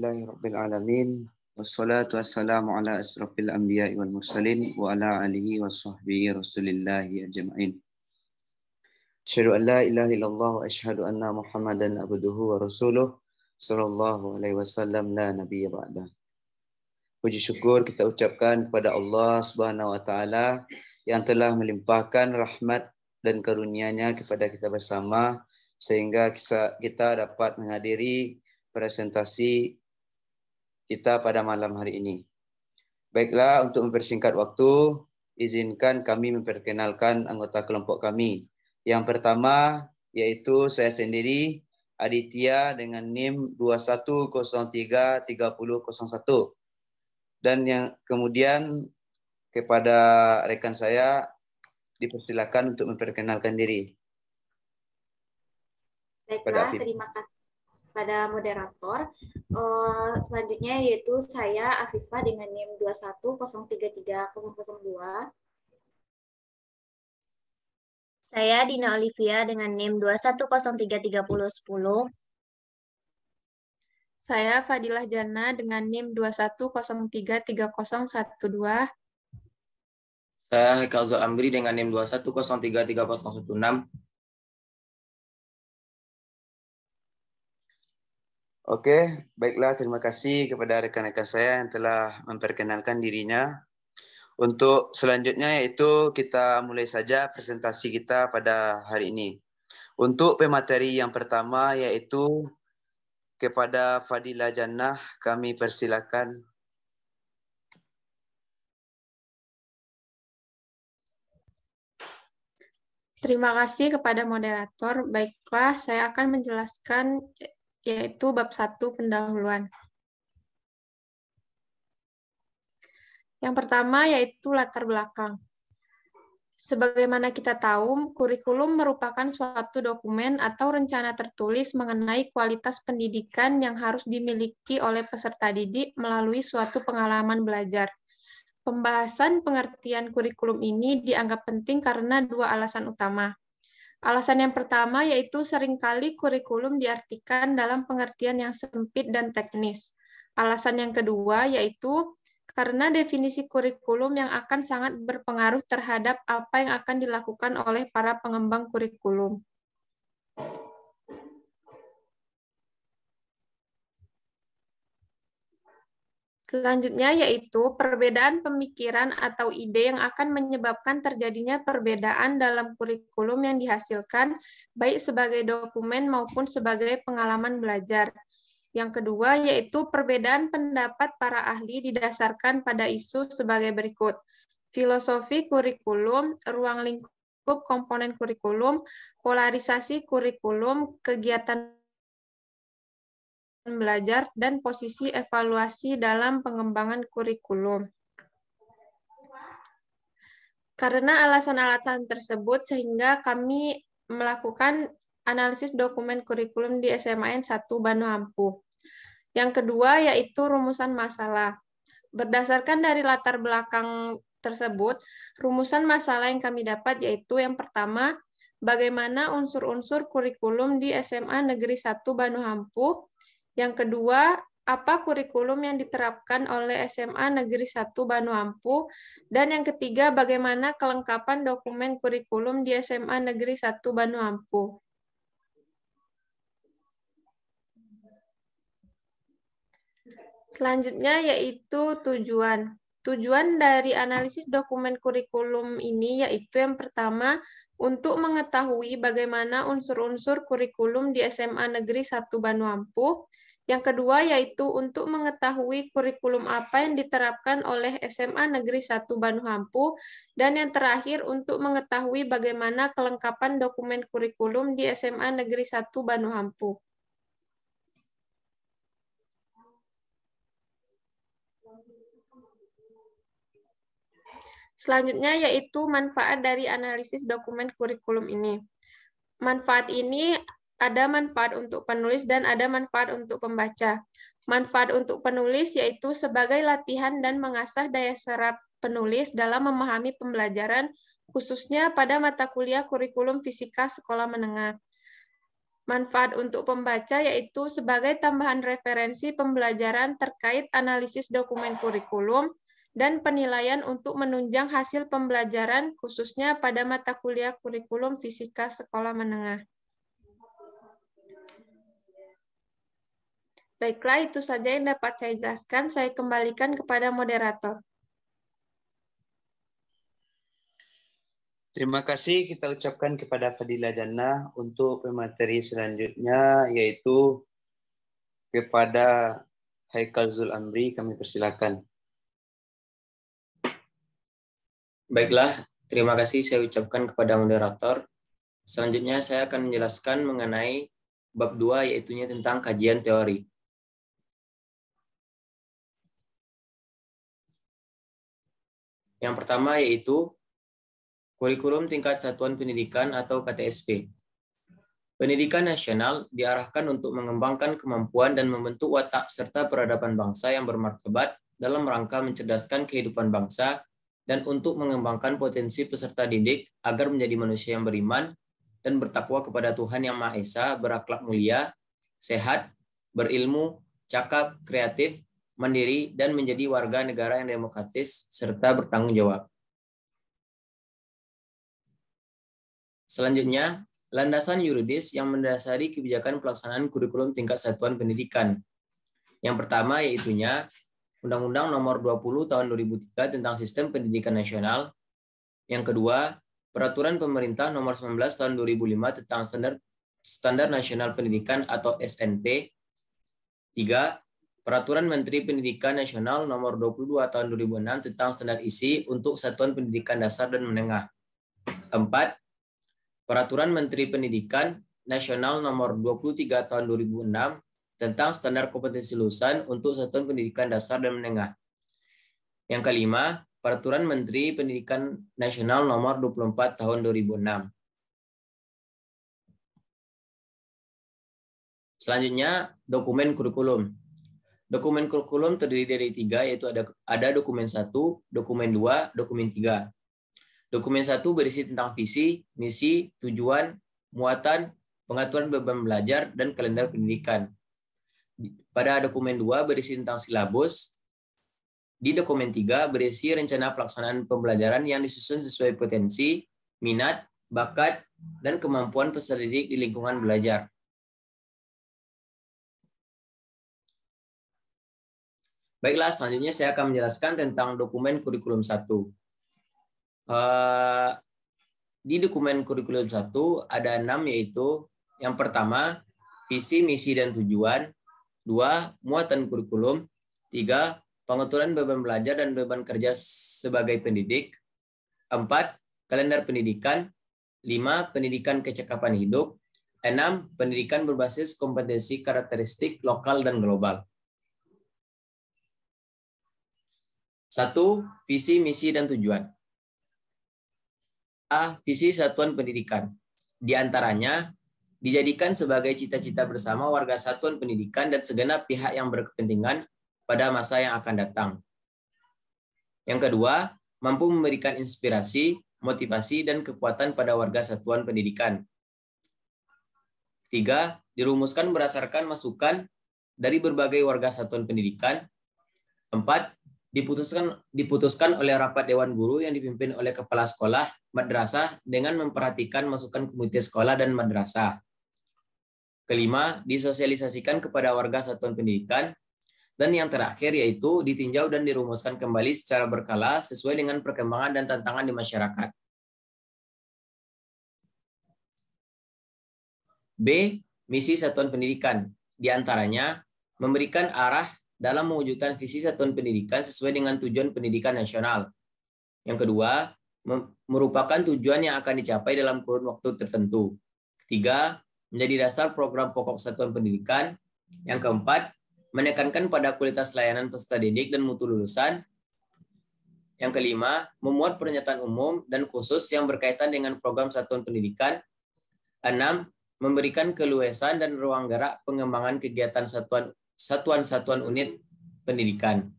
Alhamdulillahirabbil alamin wassalatu wassalamu ala asrofil anbiya'i wal mursalin wa ala alihi wa sahbihi rasulillahi ajma'in. Asyhadu an la ilaha illallah wa asyhadu anna Muhammadan abduhu wa rasuluh sallallahu alaihi wasallam la nabiyya ba'da. Puji syukur kita ucapkan kepada Allah Subhanahu wa taala yang telah melimpahkan rahmat dan karunia-Nya kepada kita bersama sehingga kita dapat menghadiri presentasi kita pada malam hari ini. Baiklah, untuk mempersingkat waktu, izinkan kami memperkenalkan anggota kelompok kami. Yang pertama yaitu saya sendiri, Aditya dengan NIM 21033001. Dan yang kemudian kepada rekan saya dipersilakan untuk memperkenalkan diri. Baiklah, terima kasih pada moderator. Selanjutnya yaitu saya Afifah dengan NIM 210330002. Saya Dina Olivia dengan NIM 21033010. Saya Fadilah Jana dengan NIM 21033012. Saya Haikal Zul Amri dengan NIM 21033016. Oke, baiklah, terima kasih kepada rekan-rekan saya yang telah memperkenalkan dirinya. Untuk selanjutnya yaitu kita mulai saja presentasi kita pada hari ini. Untuk pemateri yang pertama yaitu kepada Fadilah Jannah, kami persilakan. Terima kasih kepada moderator. Baiklah, saya akan menjelaskan yaitu bab 1 pendahuluan. Yang pertama yaitu latar belakang. Sebagaimana kita tahu, kurikulum merupakan suatu dokumen atau rencana tertulis mengenai kualitas pendidikan yang harus dimiliki oleh peserta didik melalui suatu pengalaman belajar. Pembahasan pengertian kurikulum ini dianggap penting karena dua alasan utama. Alasan yang pertama yaitu seringkali kurikulum diartikan dalam pengertian yang sempit dan teknis. Alasan yang kedua yaitu karena definisi kurikulum yang akan sangat berpengaruh terhadap apa yang akan dilakukan oleh para pengembang kurikulum. Selanjutnya yaitu perbedaan pemikiran atau ide yang akan menyebabkan terjadinya perbedaan dalam kurikulum yang dihasilkan, baik sebagai dokumen maupun sebagai pengalaman belajar. Yang kedua yaitu perbedaan pendapat para ahli didasarkan pada isu sebagai berikut. Filosofi kurikulum, ruang lingkup komponen kurikulum, polarisasi kurikulum, kegiatan belajar, dan posisi evaluasi dalam pengembangan kurikulum. Karena alasan-alasan tersebut, sehingga kami melakukan analisis dokumen kurikulum di SMAN 1 Banu Hampu. Yang kedua yaitu rumusan masalah. Berdasarkan dari latar belakang tersebut, rumusan masalah yang kami dapat yaitu yang pertama, bagaimana unsur-unsur kurikulum di SMA Negeri 1 Banu Hampu. Yang kedua, apa kurikulum yang diterapkan oleh SMA Negeri 1 Banu Hampu. Dan yang ketiga, bagaimana kelengkapan dokumen kurikulum di SMA Negeri 1 Banu Hampu. Selanjutnya yaitu tujuan. Tujuan dari analisis dokumen kurikulum ini yaitu yang pertama, untuk mengetahui bagaimana unsur-unsur kurikulum di SMA Negeri 1 Banu Hampu. Yang kedua yaitu untuk mengetahui kurikulum apa yang diterapkan oleh SMA Negeri 1 Banu Hampu. Dan yang terakhir untuk mengetahui bagaimana kelengkapan dokumen kurikulum di SMA Negeri 1 Banu Hampu. Selanjutnya yaitu manfaat dari analisis dokumen kurikulum ini. Manfaat ini ada manfaat untuk penulis dan ada manfaat untuk pembaca. Manfaat untuk penulis yaitu sebagai latihan dan mengasah daya serap penulis dalam memahami pembelajaran, khususnya pada mata kuliah kurikulum fisika sekolah menengah. Manfaat untuk pembaca yaitu sebagai tambahan referensi pembelajaran terkait analisis dokumen kurikulum dan penilaian untuk menunjang hasil pembelajaran khususnya pada mata kuliah kurikulum fisika sekolah menengah. Baiklah, itu saja yang dapat saya jelaskan. Saya kembalikan kepada moderator. Terima kasih kita ucapkan kepada Fadila Jannah untuk pemateri selanjutnya, yaitu kepada Haikal Zul Amri. Kami persilakan. Baiklah, terima kasih saya ucapkan kepada moderator. Selanjutnya saya akan menjelaskan mengenai bab 2, yaitunya tentang kajian teori. Yang pertama yaitu kurikulum tingkat satuan pendidikan atau KTSP. Pendidikan nasional diarahkan untuk mengembangkan kemampuan dan membentuk watak serta peradaban bangsa yang bermartabat dalam rangka mencerdaskan kehidupan bangsa dan untuk mengembangkan potensi peserta didik agar menjadi manusia yang beriman dan bertakwa kepada Tuhan Yang Maha Esa, berakhlak mulia, sehat, berilmu, cakap, kreatif, mandiri, dan menjadi warga negara yang demokratis serta bertanggung jawab. Selanjutnya, landasan yuridis yang mendasari kebijakan pelaksanaan kurikulum tingkat satuan pendidikan. Yang pertama yaitunya Undang-Undang Nomor 20 Tahun 2003 tentang Sistem Pendidikan Nasional. Yang kedua, Peraturan Pemerintah Nomor 19 Tahun 2005 tentang Standar Nasional Pendidikan atau SNP. 3. Peraturan Menteri Pendidikan Nasional Nomor 22 Tahun 2006 tentang standar isi untuk satuan pendidikan dasar dan menengah. 4. Peraturan Menteri Pendidikan Nasional Nomor 23 Tahun 2006 tentang standar kompetensi lulusan untuk satuan pendidikan dasar dan menengah. Yang kelima, Peraturan Menteri Pendidikan Nasional Nomor 24 Tahun 2006. Selanjutnya, dokumen kurikulum. Dokumen kurikulum terdiri dari 3, yaitu ada dokumen 1, dokumen 2, dokumen 3. Dokumen 1 berisi tentang visi, misi, tujuan, muatan, pengaturan beban belajar, dan kalender pendidikan. Pada dokumen 2 berisi tentang silabus. Di dokumen 3 berisi rencana pelaksanaan pembelajaran yang disusun sesuai potensi, minat, bakat, dan kemampuan peserta didik di lingkungan belajar. Baiklah, selanjutnya saya akan menjelaskan tentang dokumen kurikulum 1. Di dokumen kurikulum 1 ada 6, yaitu yang pertama, visi, misi, dan tujuan. 2. Muatan kurikulum. 3. Pengaturan beban belajar dan beban kerja sebagai pendidik. 4. Kalender pendidikan. 5. Pendidikan kecakapan hidup. 6. Pendidikan berbasis kompetensi karakteristik lokal dan global. 1. Visi, misi, dan tujuan. A. Visi satuan pendidikan. Di antaranya, dijadikan sebagai cita-cita bersama warga satuan pendidikan dan segenap pihak yang berkepentingan pada masa yang akan datang. Yang kedua, mampu memberikan inspirasi, motivasi, dan kekuatan pada warga satuan pendidikan. 3. Dirumuskan berdasarkan masukan dari berbagai warga satuan pendidikan. 4. Diputuskan oleh rapat Dewan Guru yang dipimpin oleh Kepala Sekolah Madrasah dengan memperhatikan masukan komite sekolah dan madrasah. Kelima, disosialisasikan kepada warga satuan pendidikan. Dan yang terakhir yaitu ditinjau dan dirumuskan kembali secara berkala sesuai dengan perkembangan dan tantangan di masyarakat. B. Misi satuan pendidikan. Di antaranya, memberikan arah dalam mewujudkan visi satuan pendidikan sesuai dengan tujuan pendidikan nasional. Yang kedua, merupakan tujuan yang akan dicapai dalam kurun waktu tertentu. Ketiga, menjadi dasar program pokok satuan pendidikan. Yang keempat, menekankan pada kualitas layanan peserta didik dan mutu lulusan. Yang kelima, memuat pernyataan umum dan khusus yang berkaitan dengan program satuan pendidikan. 6. Memberikan keluasan dan ruang gerak pengembangan kegiatan satuan-satuan unit pendidikan.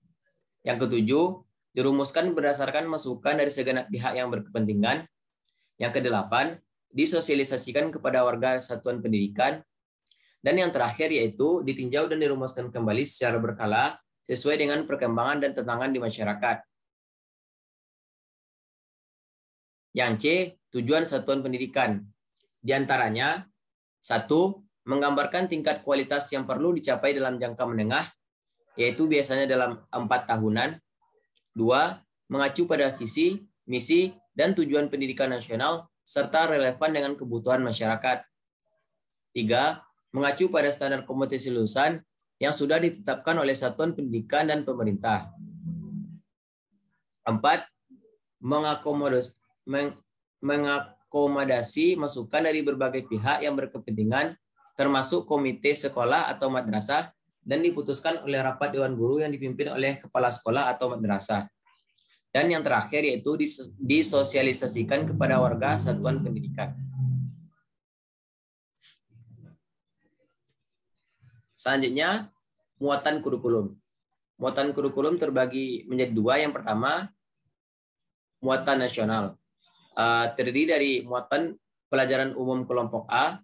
Yang ketujuh, dirumuskan berdasarkan masukan dari segenap pihak yang berkepentingan. Yang kedelapan, disosialisasikan kepada warga satuan pendidikan. Dan yang terakhir yaitu ditinjau dan dirumuskan kembali secara berkala sesuai dengan perkembangan dan tantangan di masyarakat. Yang C, tujuan satuan pendidikan. Di antaranya, 1. Menggambarkan tingkat kualitas yang perlu dicapai dalam jangka menengah, yaitu biasanya dalam 4 tahunan. 2. Mengacu pada visi, misi, dan tujuan pendidikan nasional, serta relevan dengan kebutuhan masyarakat. 3. Mengacu pada standar kompetensi lulusan yang sudah ditetapkan oleh satuan pendidikan dan pemerintah. 4. Mengakomodasi masukan dari berbagai pihak yang berkepentingan, termasuk komite sekolah atau madrasah, dan diputuskan oleh rapat Dewan Guru yang dipimpin oleh kepala sekolah atau madrasah. Dan yang terakhir yaitu disosialisasikan kepada warga satuan pendidikan. Selanjutnya, muatan kurikulum. Muatan kurikulum terbagi menjadi 2. Yang pertama, muatan nasional. Terdiri dari muatan pelajaran umum kelompok A,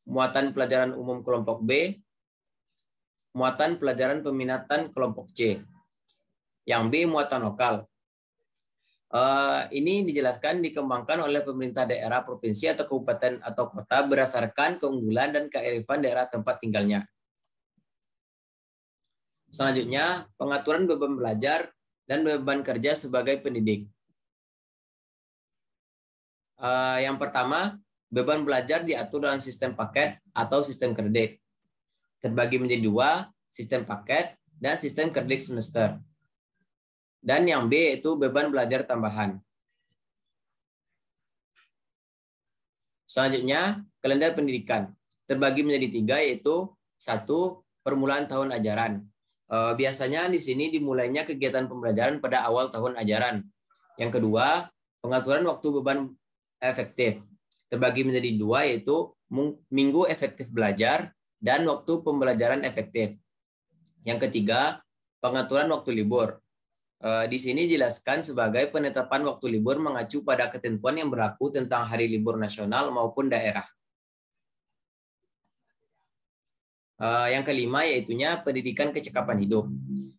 muatan pelajaran umum kelompok B, muatan pelajaran peminatan kelompok C. Yang B, muatan lokal. Ini dijelaskan dikembangkan oleh pemerintah daerah, provinsi, atau kabupaten atau kota berdasarkan keunggulan dan kearifan daerah tempat tinggalnya. Selanjutnya, pengaturan beban belajar dan beban kerja sebagai pendidik. Yang pertama, beban belajar diatur dalam sistem paket atau sistem kredit. Terbagi menjadi 2, sistem paket dan sistem kredit semester. Dan yang B yaitu beban belajar tambahan. Selanjutnya, kalender pendidikan. Terbagi menjadi 3, yaitu 1. Permulaan tahun ajaran. Biasanya di sini dimulainya kegiatan pembelajaran pada awal tahun ajaran. Yang kedua, pengaturan waktu beban efektif. Terbagi menjadi 2, yaitu minggu efektif belajar dan waktu pembelajaran efektif. Yang ketiga, pengaturan waktu libur. Di sini dijelaskan sebagai penetapan waktu libur mengacu pada ketentuan yang berlaku tentang hari libur nasional maupun daerah. Yang kelima yaitunya pendidikan kecakapan hidup.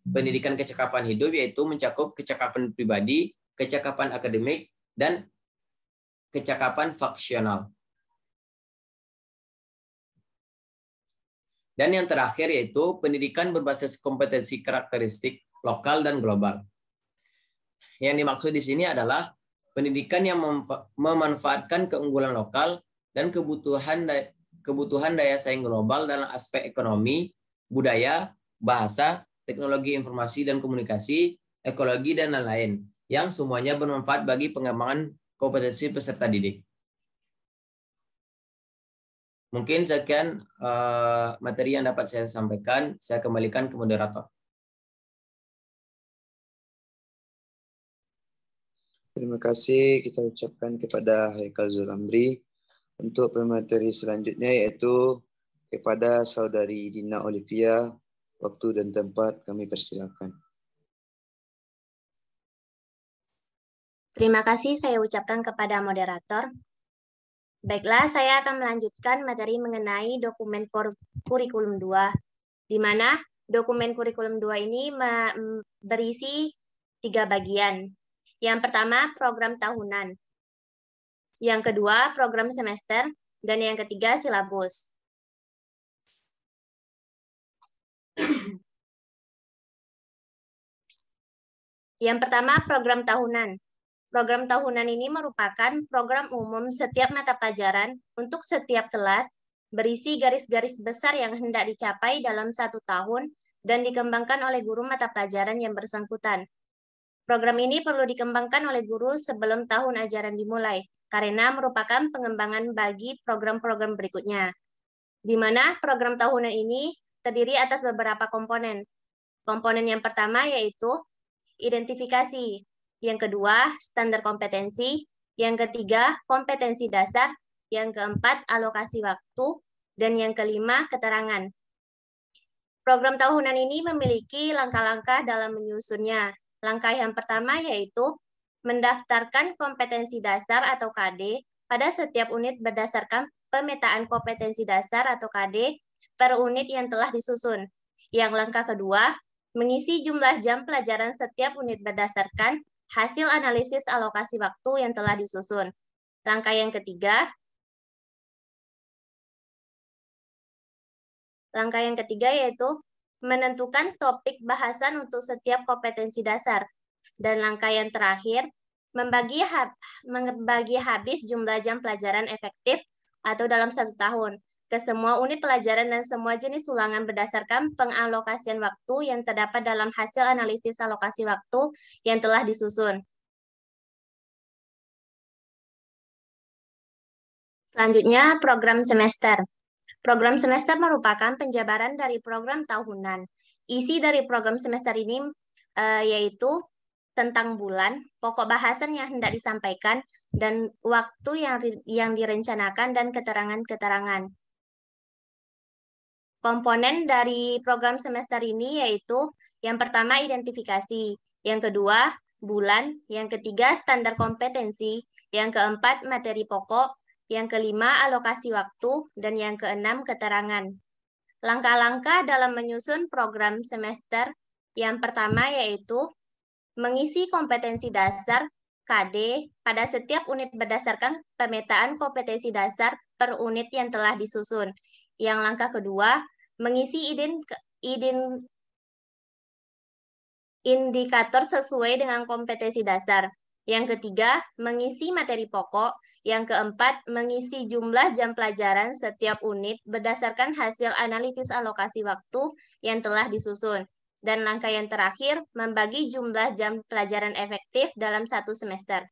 Pendidikan kecakapan hidup yaitu mencakup kecakapan pribadi, kecakapan akademik, dan kecakapan faksional. Dan yang terakhir yaitu pendidikan berbasis kompetensi karakteristik lokal dan global. Yang dimaksud di sini adalah pendidikan yang memanfaatkan keunggulan lokal dan kebutuhan daya saing global dalam aspek ekonomi, budaya, bahasa, teknologi informasi dan komunikasi, ekologi, dan lain-lain, yang semuanya bermanfaat bagi pengembangan kompetensi peserta didik. Mungkin sekian materi yang dapat saya sampaikan. Saya kembalikan ke moderator. Terima kasih kita ucapkan kepada Haikal Zulamri. Untuk pemateri selanjutnya yaitu kepada saudari Dina Olivia. Waktu dan tempat kami persilakan. Terima kasih saya ucapkan kepada moderator. Baiklah, saya akan melanjutkan materi mengenai dokumen kurikulum 2, di mana dokumen kurikulum 2 ini berisi 3 bagian. Yang pertama, program tahunan. Yang kedua, program semester. Dan yang ketiga, silabus. Yang pertama, program tahunan. Program tahunan ini merupakan program umum setiap mata pelajaran untuk setiap kelas, berisi garis-garis besar yang hendak dicapai dalam 1 tahun dan dikembangkan oleh guru mata pelajaran yang bersangkutan. Program ini perlu dikembangkan oleh guru sebelum tahun ajaran dimulai, karena merupakan pengembangan bagi program-program berikutnya. Di mana program tahunan ini terdiri atas beberapa komponen. Komponen yang pertama yaitu identifikasi. Yang kedua, standar kompetensi. Yang ketiga, kompetensi dasar. Yang keempat, alokasi waktu. Dan yang kelima, keterangan. Program tahunan ini memiliki langkah-langkah dalam menyusunnya. Langkah yang pertama yaitu mendaftarkan kompetensi dasar atau KD pada setiap unit berdasarkan pemetaan kompetensi dasar atau KD per unit yang telah disusun. Yang langkah kedua, mengisi jumlah jam pelajaran setiap unit berdasarkan hasil analisis alokasi waktu yang telah disusun. Langkah yang ketiga yaitu menentukan topik bahasan untuk setiap kompetensi dasar. Dan langkah yang terakhir, membagi habis jumlah jam pelajaran efektif atau dalam 1 tahun ke semua unit pelajaran dan semua jenis ulangan berdasarkan pengalokasian waktu yang terdapat dalam hasil analisis alokasi waktu yang telah disusun. Selanjutnya, program semester. Program semester merupakan penjabaran dari program tahunan. Isi dari program semester ini yaitu tentang bulan, pokok bahasan yang hendak disampaikan, dan waktu yang direncanakan, dan keterangan-keterangan. Komponen dari program semester ini yaitu yang pertama identifikasi, yang kedua bulan, yang ketiga standar kompetensi, yang keempat materi pokok, yang kelima alokasi waktu, dan yang keenam keterangan. Langkah-langkah dalam menyusun program semester yang pertama yaitu mengisi kompetensi dasar KD pada setiap unit berdasarkan pemetaan kompetensi dasar per unit yang telah disusun. Yang langkah kedua, mengisi indikator sesuai dengan kompetensi dasar. Yang ketiga, mengisi materi pokok. Yang keempat, mengisi jumlah jam pelajaran setiap unit berdasarkan hasil analisis alokasi waktu yang telah disusun. Dan langkah yang terakhir, membagi jumlah jam pelajaran efektif dalam 1 semester.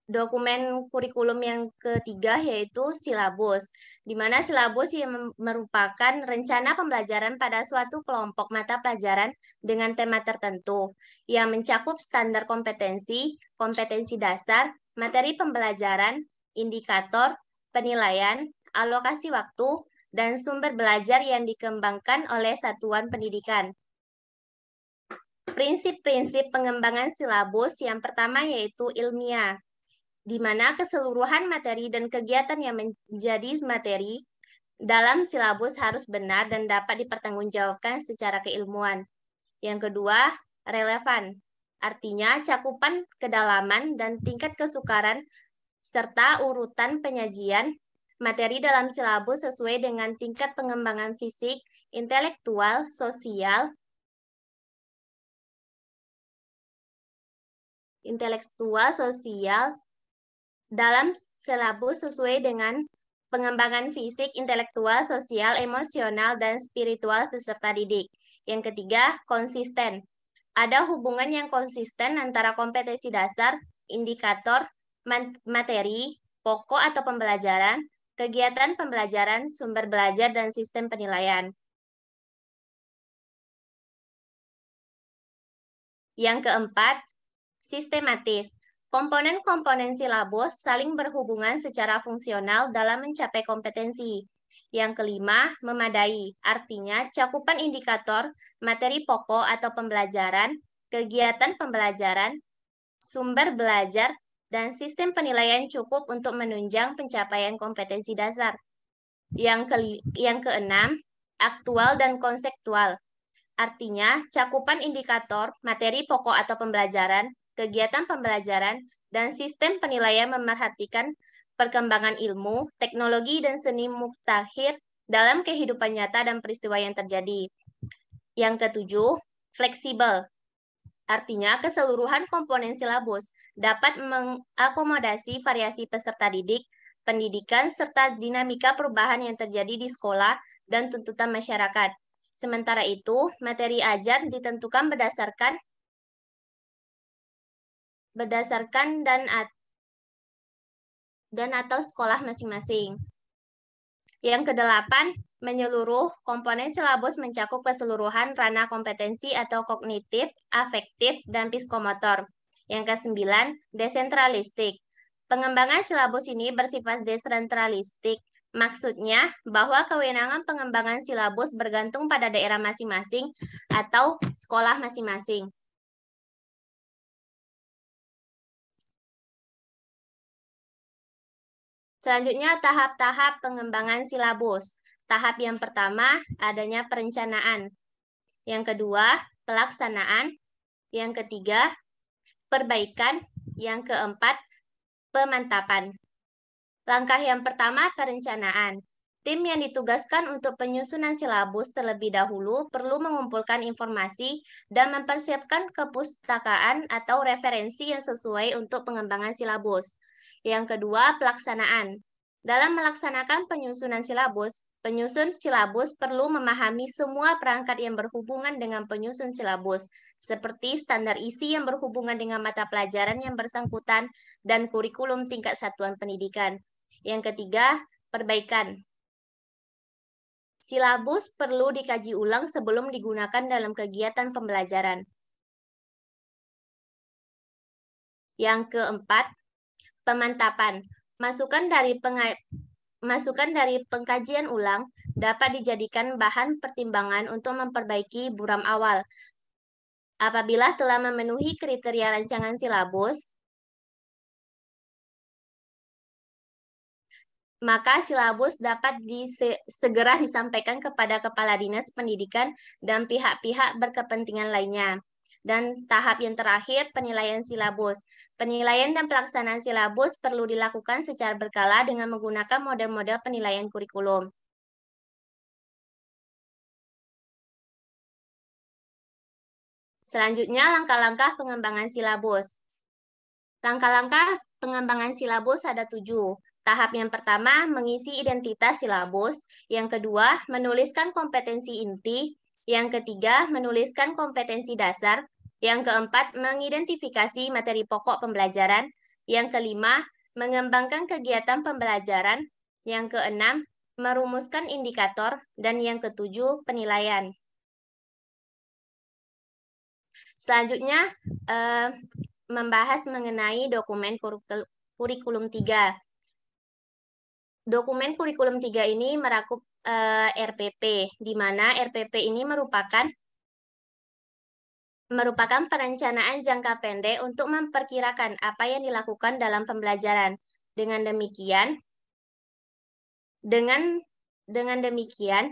Dokumen kurikulum yang ketiga yaitu silabus, di mana silabus yang merupakan rencana pembelajaran pada suatu kelompok mata pelajaran dengan tema tertentu, yang mencakup standar kompetensi, kompetensi dasar, materi pembelajaran, indikator, penilaian, alokasi waktu, dan sumber belajar yang dikembangkan oleh satuan pendidikan. Prinsip-prinsip pengembangan silabus yang pertama yaitu ilmiah, di mana keseluruhan materi dan kegiatan yang menjadi materi dalam silabus harus benar dan dapat dipertanggungjawabkan secara keilmuan. Yang kedua, relevan. Artinya cakupan kedalaman dan tingkat kesukaran serta urutan penyajian materi dalam silabus sesuai dengan tingkat pengembangan fisik, intelektual, sosial, dalam silabus sesuai dengan pengembangan fisik, intelektual, sosial, emosional, dan spiritual peserta didik. Yang ketiga, konsisten. Ada hubungan yang konsisten antara kompetensi dasar, indikator, materi, pokok atau pembelajaran, kegiatan pembelajaran, sumber belajar, dan sistem penilaian. Yang keempat, sistematis. Komponen-komponen silabus saling berhubungan secara fungsional dalam mencapai kompetensi. Yang kelima, memadai. Artinya, cakupan indikator, materi pokok atau pembelajaran, kegiatan pembelajaran, sumber belajar, dan sistem penilaian cukup untuk menunjang pencapaian kompetensi dasar. Yang keenam, aktual dan konseptual. Artinya, cakupan indikator, materi pokok atau pembelajaran, kegiatan pembelajaran, dan sistem penilaian memerhatikan perkembangan ilmu, teknologi, dan seni mutakhir dalam kehidupan nyata dan peristiwa yang terjadi. Yang ketujuh, fleksibel. Artinya, keseluruhan komponen silabus dapat mengakomodasi variasi peserta didik, pendidikan, serta dinamika perubahan yang terjadi di sekolah dan tuntutan masyarakat. Sementara itu, materi ajar ditentukan berdasarkan dan atau sekolah masing-masing. Yang kedelapan, menyeluruh. Komponen silabus mencakup keseluruhan ranah kompetensi atau kognitif, afektif, dan psikomotor. Yang kesembilan, desentralistik. Pengembangan silabus ini bersifat desentralistik. Maksudnya bahwa kewenangan pengembangan silabus bergantung pada daerah masing-masing atau sekolah masing-masing. Selanjutnya, tahap-tahap pengembangan silabus. Tahap yang pertama, adanya perencanaan. Yang kedua, pelaksanaan. Yang ketiga, perbaikan. Yang keempat, pemantapan. Langkah yang pertama, perencanaan. Tim yang ditugaskan untuk penyusunan silabus terlebih dahulu perlu mengumpulkan informasi dan mempersiapkan kepustakaan atau referensi yang sesuai untuk pengembangan silabus. Yang kedua, pelaksanaan. Dalam melaksanakan penyusunan silabus, penyusun silabus perlu memahami semua perangkat yang berhubungan dengan penyusun silabus, seperti standar isi yang berhubungan dengan mata pelajaran yang bersangkutan dan kurikulum tingkat satuan pendidikan. Yang ketiga, perbaikan. Silabus perlu dikaji ulang sebelum digunakan dalam kegiatan pembelajaran. Yang keempat, pemantapan. Masukan dari pengkajian ulang dapat dijadikan bahan pertimbangan untuk memperbaiki buram awal. Apabila telah memenuhi kriteria rancangan silabus, maka silabus dapat segera disampaikan kepada Kepala Dinas Pendidikan dan pihak-pihak berkepentingan lainnya. Dan tahap yang terakhir, penilaian silabus. Penilaian dan pelaksanaan silabus perlu dilakukan secara berkala dengan menggunakan model-model penilaian kurikulum. Selanjutnya, langkah-langkah pengembangan silabus. Langkah-langkah pengembangan silabus ada 7. Tahap yang pertama, mengisi identitas silabus. Yang kedua, menuliskan kompetensi inti. Yang ketiga, menuliskan kompetensi dasar. Yang keempat, mengidentifikasi materi pokok pembelajaran. Yang kelima, mengembangkan kegiatan pembelajaran. Yang keenam, merumuskan indikator. Dan yang ketujuh, penilaian. Selanjutnya, membahas mengenai dokumen kurikulum 3. Dokumen kurikulum 3 ini merakup RPP, di mana RPP ini merupakan perencanaan jangka pendek untuk memperkirakan apa yang dilakukan dalam pembelajaran. Dengan demikian,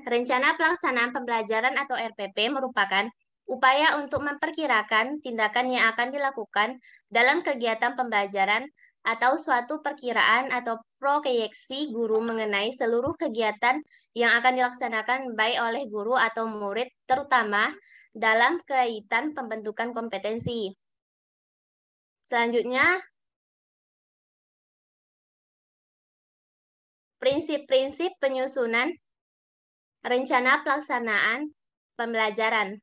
rencana pelaksanaan pembelajaran atau RPP merupakan upaya untuk memperkirakan tindakan yang akan dilakukan dalam kegiatan pembelajaran atau suatu perkiraan atau proyeksi guru mengenai seluruh kegiatan yang akan dilaksanakan baik oleh guru atau murid, terutama dalam kaitan pembentukan kompetensi. Selanjutnya, prinsip-prinsip penyusunan rencana pelaksanaan pembelajaran.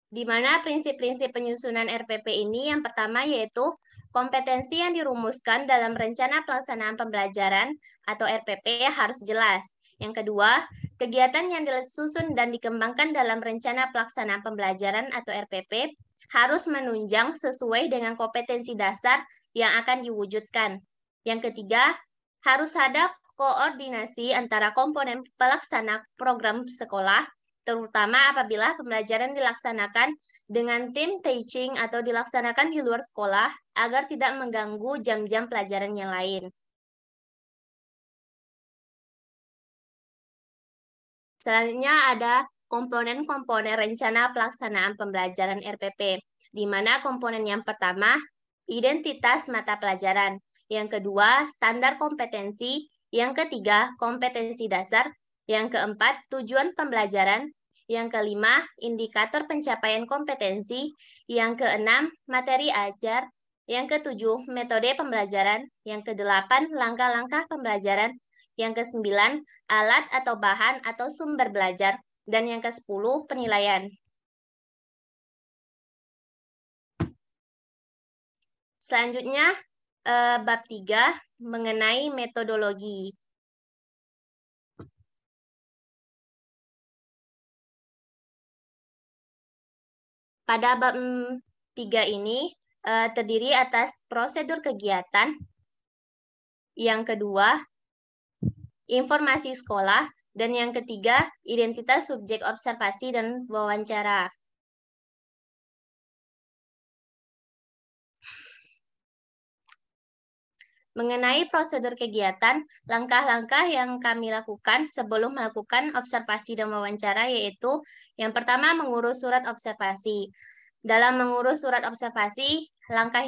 Di mana prinsip-prinsip penyusunan RPP ini yang pertama yaitu kompetensi yang dirumuskan dalam rencana pelaksanaan pembelajaran atau RPP harus jelas. Yang kedua, kegiatan yang disusun dan dikembangkan dalam rencana pelaksanaan pembelajaran atau RPP harus menunjang sesuai dengan kompetensi dasar yang akan diwujudkan. Yang ketiga, harus ada koordinasi antara komponen pelaksana program sekolah, terutama apabila pembelajaran dilaksanakan dengan tim teaching atau dilaksanakan di luar sekolah agar tidak mengganggu jam-jam pelajaran yang lain. Selanjutnya ada komponen-komponen rencana pelaksanaan pembelajaran RPP, di mana komponen yang pertama, identitas mata pelajaran. Yang kedua, standar kompetensi. Yang ketiga, kompetensi dasar. Yang keempat, tujuan pembelajaran. Yang kelima, indikator pencapaian kompetensi. Yang keenam, materi ajar. Yang ketujuh, metode pembelajaran. Yang kedelapan, langkah-langkah pembelajaran. Yang kesembilan, alat atau bahan atau sumber belajar. Dan yang ke-10, penilaian. Selanjutnya, bab 3 mengenai metodologi. Pada bab 3 ini terdiri atas prosedur kegiatan. Yang kedua, informasi sekolah. Dan yang ketiga, identitas subjek observasi dan wawancara. Mengenai prosedur kegiatan, langkah-langkah yang kami lakukan sebelum melakukan observasi dan wawancara yaitu yang pertama mengurus surat observasi. Dalam mengurus surat observasi, langkah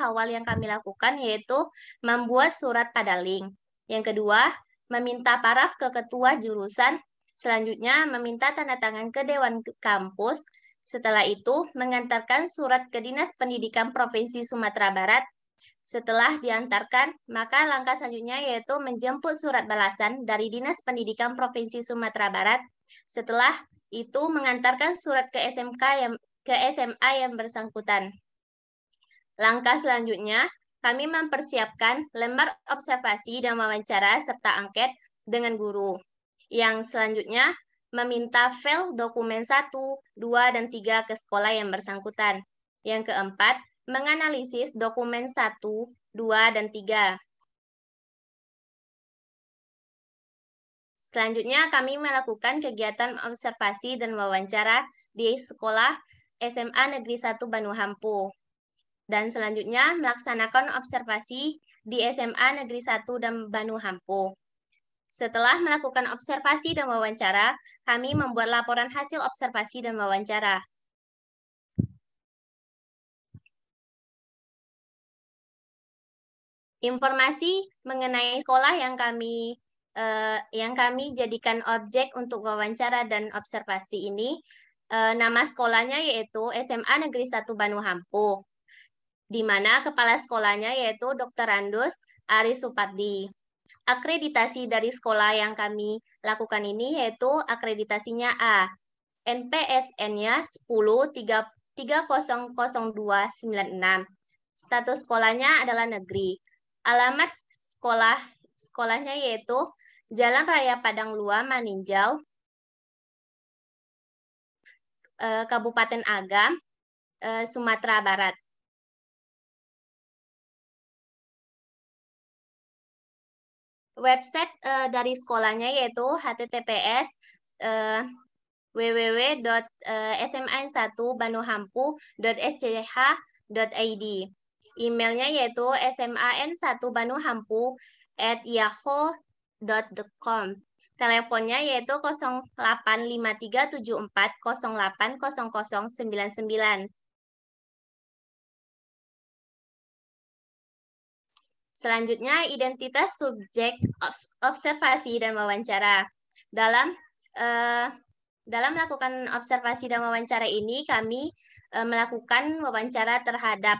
awal yang kami lakukan yaitu membuat surat pada link. Yang kedua, meminta paraf ke ketua jurusan. Selanjutnya, meminta tanda tangan ke Dewan Kampus. Setelah itu, mengantarkan surat ke Dinas Pendidikan Provinsi Sumatera Barat. Setelah diantarkan, maka langkah selanjutnya yaitu menjemput surat balasan dari Dinas Pendidikan Provinsi Sumatera Barat. Setelah itu mengantarkan surat ke SMA yang bersangkutan. Langkah selanjutnya, kami mempersiapkan lembar observasi dan wawancara serta angket dengan guru. Yang selanjutnya, meminta file dokumen 1, 2, dan 3 ke sekolah yang bersangkutan. Yang keempat, menganalisis dokumen 1, 2, dan 3. Selanjutnya, kami melakukan kegiatan observasi dan wawancara di sekolah SMA Negeri 1 Banuhampu. Dan selanjutnya, melaksanakan observasi di SMA Negeri 1 dan Banuhampu. Setelah melakukan observasi dan wawancara, kami membuat laporan hasil observasi dan wawancara. Informasi mengenai sekolah yang kami jadikan objek untuk wawancara dan observasi ini, nama sekolahnya yaitu SMA Negeri 1 Banuhampu, di mana kepala sekolahnya yaitu Dr. Randus Aris Supardi. Akreditasi dari sekolah yang kami lakukan ini yaitu akreditasinya A. NPSN-nya 10300296. Status sekolahnya adalah negeri. Alamat sekolahnya yaitu Jalan Raya Padang Luar, Maninjau, Kabupaten Agam, Sumatera Barat. Website dari sekolahnya yaitu https www.sman1banuhampu.sch.id. Emailnya yaitu sman1banuhampu@yahoo.com. Teleponnya yaitu 085374080099. Selanjutnya, identitas subjek observasi dan wawancara. Dalam melakukan observasi dan wawancara ini, kami melakukan wawancara terhadap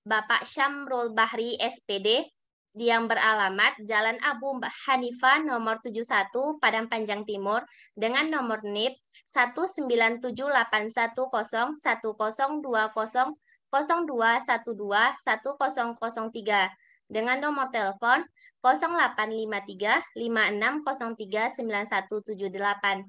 Bapak Syamrul Bahri SPD yang beralamat Jalan Abu Hanifah nomor 71 Padang Panjang Timur dengan nomor NIP 19781012002121003 dengan nomor telepon 0853 5603 9178.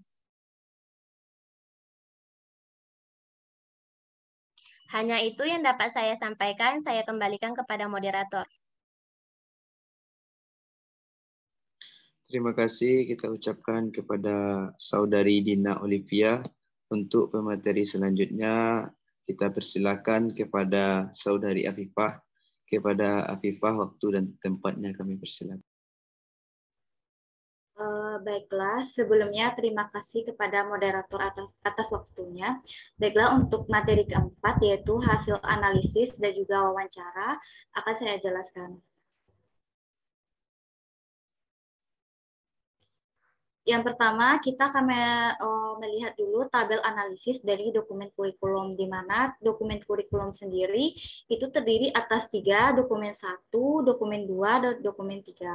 Hanya itu yang dapat saya sampaikan, saya kembalikan kepada moderator. Terima kasih kita ucapkan kepada Saudari Dina Olivia. Untuk pemateri selanjutnya, kita persilakan kepada Saudari Afifah. Kepada Afifah, waktu dan tempatnya kami persilakan. Baiklah, sebelumnya terima kasih kepada moderator atas waktunya. Baiklah, untuk materi keempat yaitu hasil analisis dan juga wawancara akan saya jelaskan. Yang pertama, kita akan melihat dulu tabel analisis dari dokumen kurikulum, di mana dokumen kurikulum sendiri itu terdiri atas 3, dokumen 1, dokumen 2, dan dokumen 3.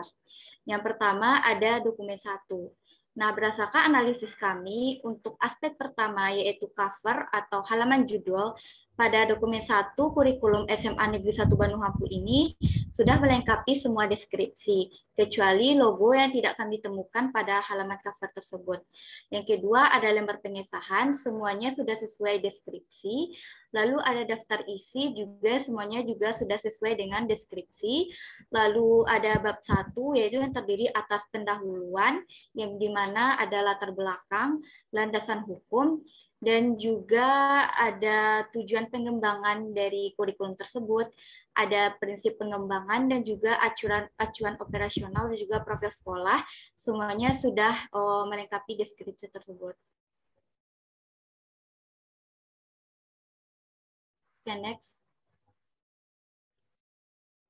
Yang pertama ada dokumen 1. Nah, berdasarkan analisis kami, untuk aspek pertama yaitu cover atau halaman judul, pada dokumen 1 kurikulum SMA Negeri 1 Banuhampu ini sudah melengkapi semua deskripsi, kecuali logo yang tidak kami temukan pada halaman cover tersebut. Yang kedua ada lembar pengesahan, semuanya sudah sesuai deskripsi. Lalu ada daftar isi juga, semuanya juga sudah sesuai dengan deskripsi. Lalu ada bab 1, yaitu yang terdiri atas pendahuluan, yang dimana ada latar belakang, landasan hukum, Dan juga ada tujuan pengembangan dari kurikulum tersebut, ada prinsip pengembangan dan juga acuan operasional dan juga profil sekolah, semuanya sudah melengkapi deskripsi tersebut. Oke, next.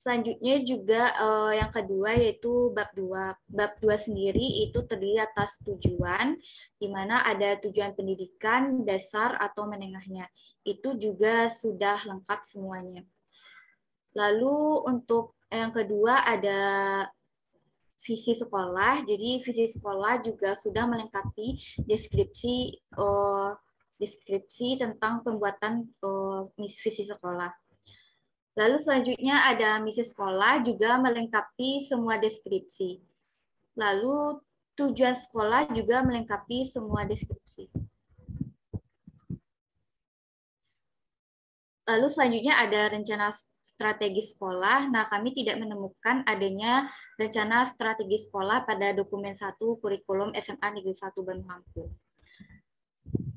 Selanjutnya juga yang kedua yaitu bab 2. Bab 2 sendiri itu terdiri atas tujuan, di mana ada tujuan pendidikan, dasar, atau menengahnya. Itu juga sudah lengkap semuanya. Lalu untuk yang kedua ada visi sekolah. Jadi visi sekolah juga sudah melengkapi deskripsi tentang pembuatan visi sekolah. Lalu selanjutnya ada misi sekolah juga melengkapi semua deskripsi. Lalu tujuan sekolah juga melengkapi semua deskripsi. Lalu selanjutnya ada rencana strategi sekolah. Nah, kami tidak menemukan adanya rencana strategi sekolah pada dokumen 1 kurikulum SMA Negeri 1 Bandung Lampung.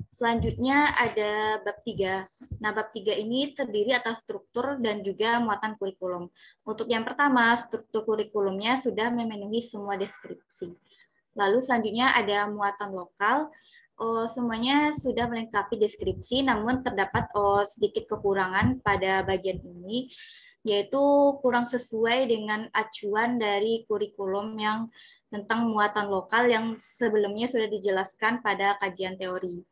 Selanjutnya ada bab 3. Nah, bab 3 ini terdiri atas struktur dan juga muatan kurikulum. Untuk yang pertama, struktur kurikulumnya sudah memenuhi semua deskripsi. Lalu selanjutnya ada muatan lokal. Semuanya sudah melengkapi deskripsi, namun terdapat sedikit kekurangan pada bagian ini, yaitu kurang sesuai dengan acuan dari kurikulum yang tentang muatan lokal yang sebelumnya sudah dijelaskan pada kajian teori.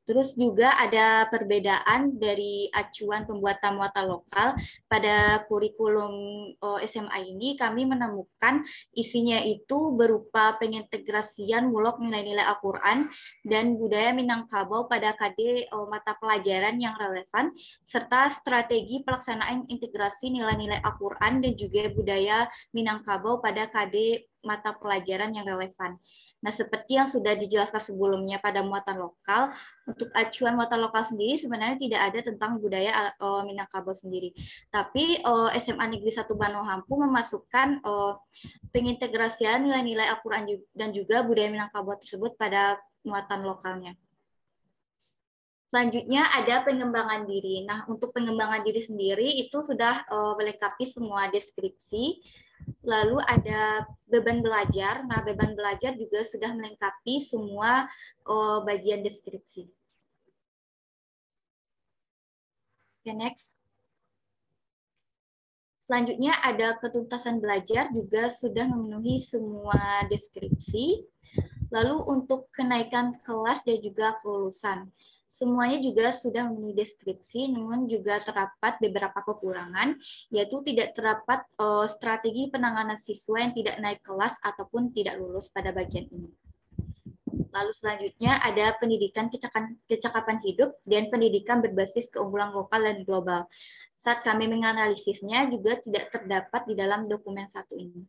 Terus juga ada perbedaan dari acuan pembuatan muatan lokal pada kurikulum SMA ini. Kami menemukan isinya itu berupa pengintegrasian mulok nilai-nilai Al-Quran dan budaya Minangkabau pada KD mata pelajaran yang relevan, serta strategi pelaksanaan integrasi nilai-nilai Al-Quran dan juga budaya Minangkabau pada KD mata pelajaran yang relevan. Nah, seperti yang sudah dijelaskan sebelumnya pada muatan lokal, untuk acuan muatan lokal sendiri sebenarnya tidak ada tentang budaya Minangkabau sendiri. Tapi SMA Negeri 1 Bandung Lampung memasukkan pengintegrasian nilai-nilai Al-Quran dan juga budaya Minangkabau tersebut pada muatan lokalnya. Selanjutnya ada pengembangan diri. Nah, untuk pengembangan diri sendiri itu sudah melengkapi semua deskripsi. Lalu ada beban belajar. Nah, beban belajar juga sudah melengkapi semua bagian deskripsi. Oke, next. Selanjutnya ada ketuntasan belajar juga sudah memenuhi semua deskripsi. Lalu untuk kenaikan kelas dan juga kelulusan. Semuanya juga sudah memenuhi deskripsi, namun juga terdapat beberapa kekurangan, yaitu tidak terdapat strategi penanganan siswa yang tidak naik kelas ataupun tidak lulus pada bagian ini. Lalu selanjutnya ada pendidikan kecakapan hidup dan pendidikan berbasis keunggulan lokal dan global. Saat kami menganalisisnya juga tidak terdapat di dalam dokumen 1 ini.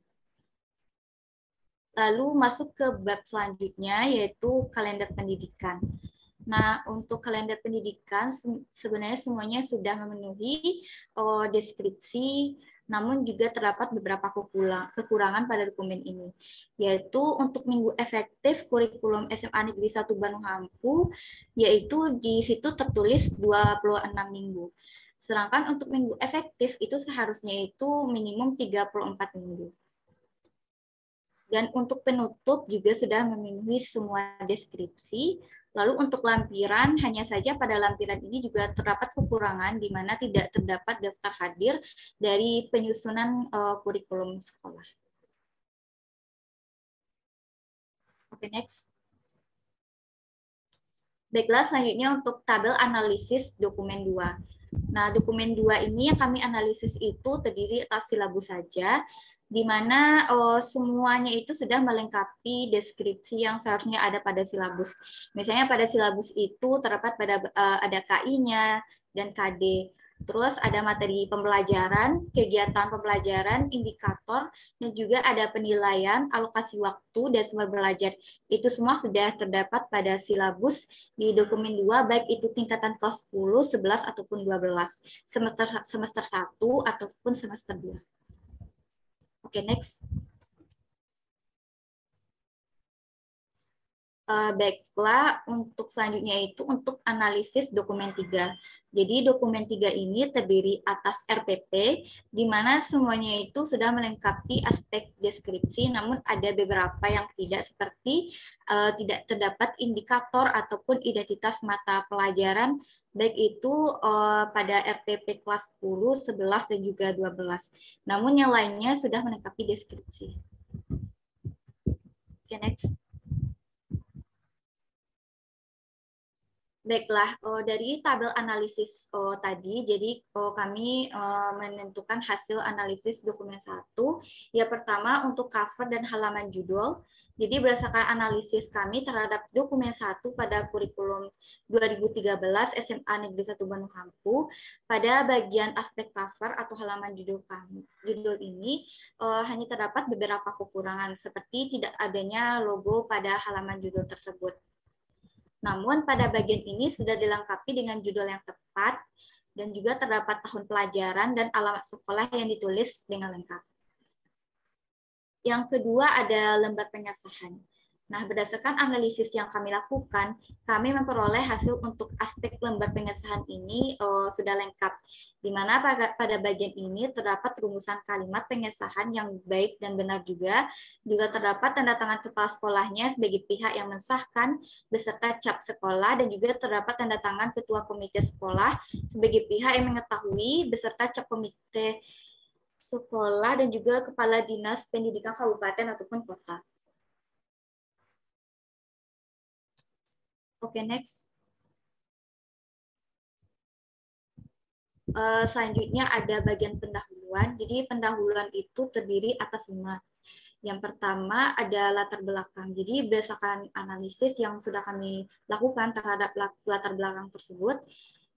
Lalu masuk ke bab selanjutnya yaitu kalender pendidikan. Nah, untuk kalender pendidikan sebenarnya semuanya sudah memenuhi deskripsi, namun juga terdapat beberapa kekurangan pada dokumen ini, yaitu untuk minggu efektif kurikulum SMA Negeri 1 Bandung Lampung, yaitu di situ tertulis 26 minggu. Sedangkan untuk minggu efektif itu seharusnya itu minimum 34 minggu. Dan untuk penutup juga sudah memenuhi semua deskripsi. Lalu untuk lampiran, hanya saja pada lampiran ini juga terdapat kekurangan di mana tidak terdapat daftar hadir dari penyusunan kurikulum sekolah. Oke, next. Baiklah, selanjutnya untuk tabel analisis dokumen 2. Nah, dokumen 2 ini yang kami analisis itu terdiri atas silabus saja, di mana semuanya itu sudah melengkapi deskripsi yang seharusnya ada pada silabus. Misalnya pada silabus itu terdapat ada KI-nya dan KD. Terus ada materi pembelajaran, kegiatan pembelajaran, indikator, dan juga ada penilaian, alokasi waktu, dan sumber belajar. Itu semua sudah terdapat pada silabus di dokumen 2, baik itu tingkatan kelas 10, 11, ataupun 12, semester 1 ataupun semester 2. Oke, next. Baiklah, untuk selanjutnya itu untuk analisis dokumen 3. Jadi dokumen 3 ini terdiri atas RPP, di mana semuanya itu sudah melengkapi aspek deskripsi, namun ada beberapa yang tidak, seperti tidak terdapat indikator ataupun identitas mata pelajaran, baik itu pada RPP kelas 10, 11, dan juga 12. Namun yang lainnya sudah melengkapi deskripsi. Oke, next. Baiklah, dari tabel analisis tadi, jadi kami menentukan hasil analisis dokumen 1. Ya, pertama untuk cover dan halaman judul. Jadi berdasarkan analisis kami terhadap dokumen 1 pada kurikulum 2013 SMA Negeri 1 Bandung Hampu, pada bagian aspek cover atau halaman judul ini hanya terdapat beberapa kekurangan, seperti tidak adanya logo pada halaman judul tersebut. Namun pada bagian ini sudah dilengkapi dengan judul yang tepat dan juga terdapat tahun pelajaran dan alamat sekolah yang ditulis dengan lengkap. Yang kedua ada lembar pengesahan. Nah, berdasarkan analisis yang kami lakukan, kami memperoleh hasil untuk aspek lembar pengesahan ini sudah lengkap, di mana pada bagian ini terdapat rumusan kalimat pengesahan yang baik dan benar juga terdapat tanda tangan kepala sekolahnya sebagai pihak yang mensahkan beserta cap sekolah, dan juga terdapat tanda tangan ketua komite sekolah sebagai pihak yang mengetahui beserta cap komite sekolah, dan juga kepala dinas pendidikan kabupaten ataupun kota. Oke, next. Selanjutnya ada bagian pendahuluan. Jadi pendahuluan itu terdiri atas 5. Yang pertama ada latar belakang. Jadi berdasarkan analisis yang sudah kami lakukan terhadap latar belakang tersebut,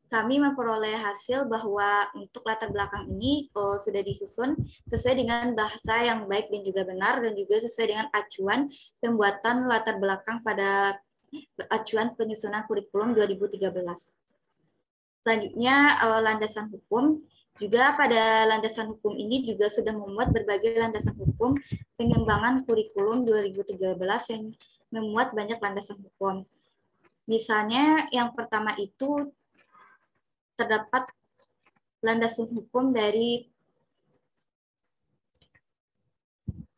kami memperoleh hasil bahwa untuk latar belakang ini sudah disusun sesuai dengan bahasa yang baik dan juga benar, dan juga sesuai dengan acuan pembuatan latar belakang pada acuan penyusunan kurikulum 2013. Selanjutnya landasan hukum. Juga pada landasan hukum ini juga sudah memuat berbagai landasan hukum pengembangan kurikulum 2013 yang memuat banyak landasan hukum. Misalnya yang pertama itu terdapat landasan hukum dari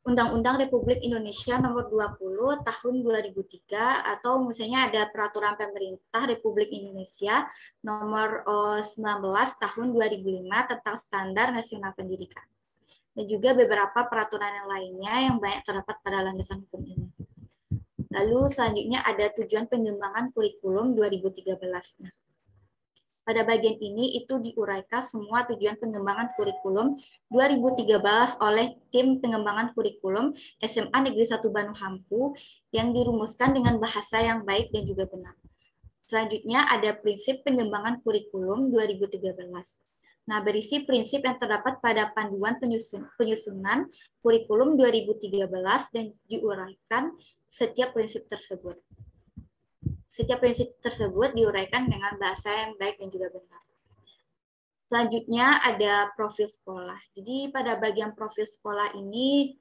Undang-Undang Republik Indonesia Nomor 20 Tahun 2003, atau misalnya ada Peraturan Pemerintah Republik Indonesia Nomor 19 Tahun 2005 tentang Standar Nasional Pendidikan. Dan juga beberapa peraturan yang lainnya yang banyak terdapat pada landasan hukum ini. Lalu selanjutnya ada tujuan pengembangan kurikulum 2013. Nah, pada bagian ini itu diuraikan semua tujuan pengembangan kurikulum 2013 oleh tim pengembangan kurikulum SMA Negeri 1 Bandung Hampu yang dirumuskan dengan bahasa yang baik dan juga benar. Selanjutnya ada prinsip pengembangan kurikulum 2013. Nah, berisi prinsip yang terdapat pada panduan penyusunan kurikulum 2013 dan diuraikan setiap prinsip tersebut. Setiap prinsip tersebut diuraikan dengan bahasa yang baik dan juga benar. Selanjutnya ada profil sekolah. Jadi pada bagian profil sekolah ini,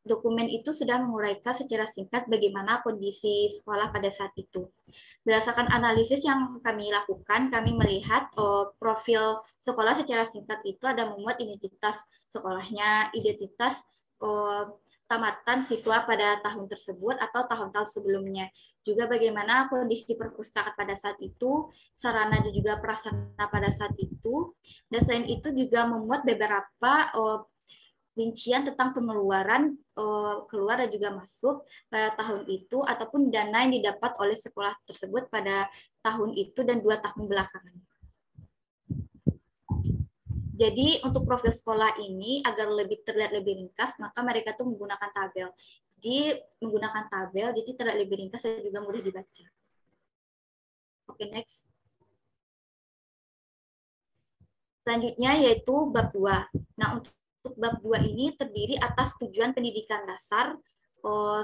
dokumen itu sudah menguraikan secara singkat bagaimana kondisi sekolah pada saat itu. Berdasarkan analisis yang kami lakukan, kami melihat profil sekolah secara singkat itu ada memuat identitas sekolahnya, identitas tamatan siswa pada tahun tersebut atau tahun-tahun sebelumnya. Juga bagaimana kondisi perpustakaan pada saat itu, sarana dan juga prasarana pada saat itu. Dan selain itu juga memuat beberapa rincian tentang pengeluaran keluar dan juga masuk pada tahun itu, ataupun dana yang didapat oleh sekolah tersebut pada tahun itu dan 2 tahun belakangan. Jadi untuk profil sekolah ini agar lebih terlihat lebih ringkas, maka mereka tuh menggunakan tabel. Jadi menggunakan tabel, jadi terlihat lebih ringkas dan juga mudah dibaca. Oke, next. Selanjutnya yaitu bab 2. Nah, untuk bab 2 ini terdiri atas tujuan pendidikan dasar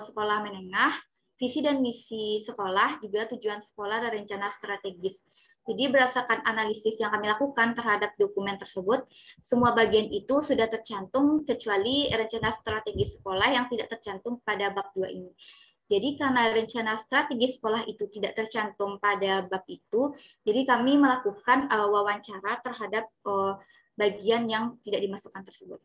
sekolah menengah, visi dan misi sekolah, juga tujuan sekolah dan rencana strategis. Jadi berdasarkan analisis yang kami lakukan terhadap dokumen tersebut, semua bagian itu sudah tercantum kecuali rencana strategis sekolah yang tidak tercantum pada bab 2 ini. Jadi karena rencana strategi sekolah itu tidak tercantum pada bab itu, jadi kami melakukan wawancara terhadap bagian yang tidak dimasukkan tersebut.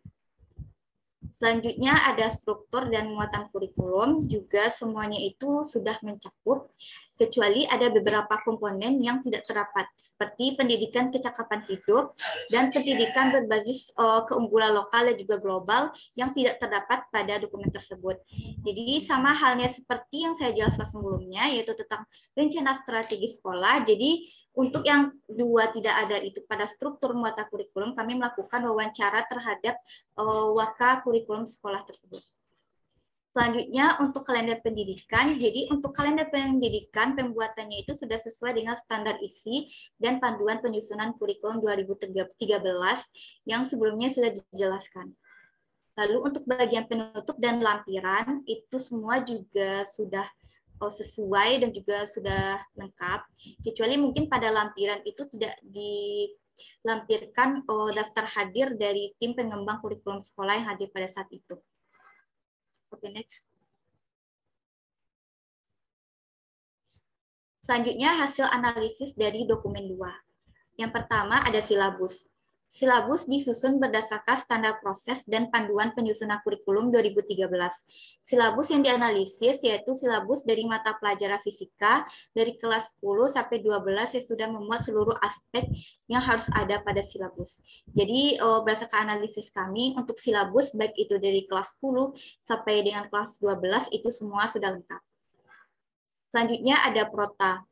Selanjutnya ada struktur dan muatan kurikulum, juga semuanya itu sudah mencakup, kecuali ada beberapa komponen yang tidak terdapat, seperti pendidikan kecakapan hidup dan pendidikan berbasis keunggulan lokal dan juga global yang tidak terdapat pada dokumen tersebut. Jadi sama halnya seperti yang saya jelaskan sebelumnya, yaitu tentang rencana strategi sekolah. Jadi untuk yang dua tidak ada itu pada struktur muatan kurikulum, kami melakukan wawancara terhadap waka kurikulum sekolah tersebut. Selanjutnya untuk kalender pendidikan, jadi untuk kalender pendidikan pembuatannya itu sudah sesuai dengan standar isi dan panduan penyusunan kurikulum 2013 yang sebelumnya sudah dijelaskan. Lalu untuk bagian penutup dan lampiran itu semua juga sudah sesuai dan juga sudah lengkap, kecuali mungkin pada lampiran itu tidak dilampirkan daftar hadir dari tim pengembang kurikulum sekolah yang hadir pada saat itu. Oke, next. Selanjutnya hasil analisis dari dokumen 2. Yang pertama ada silabus. Silabus disusun berdasarkan standar proses dan panduan penyusunan kurikulum 2013. Silabus yang dianalisis yaitu silabus dari mata pelajaran fisika dari kelas 10 sampai 12 yang sudah memuat seluruh aspek yang harus ada pada silabus. Jadi berdasarkan analisis kami untuk silabus baik itu dari kelas 10 sampai dengan kelas 12 itu semua sudah lengkap. Selanjutnya ada prota.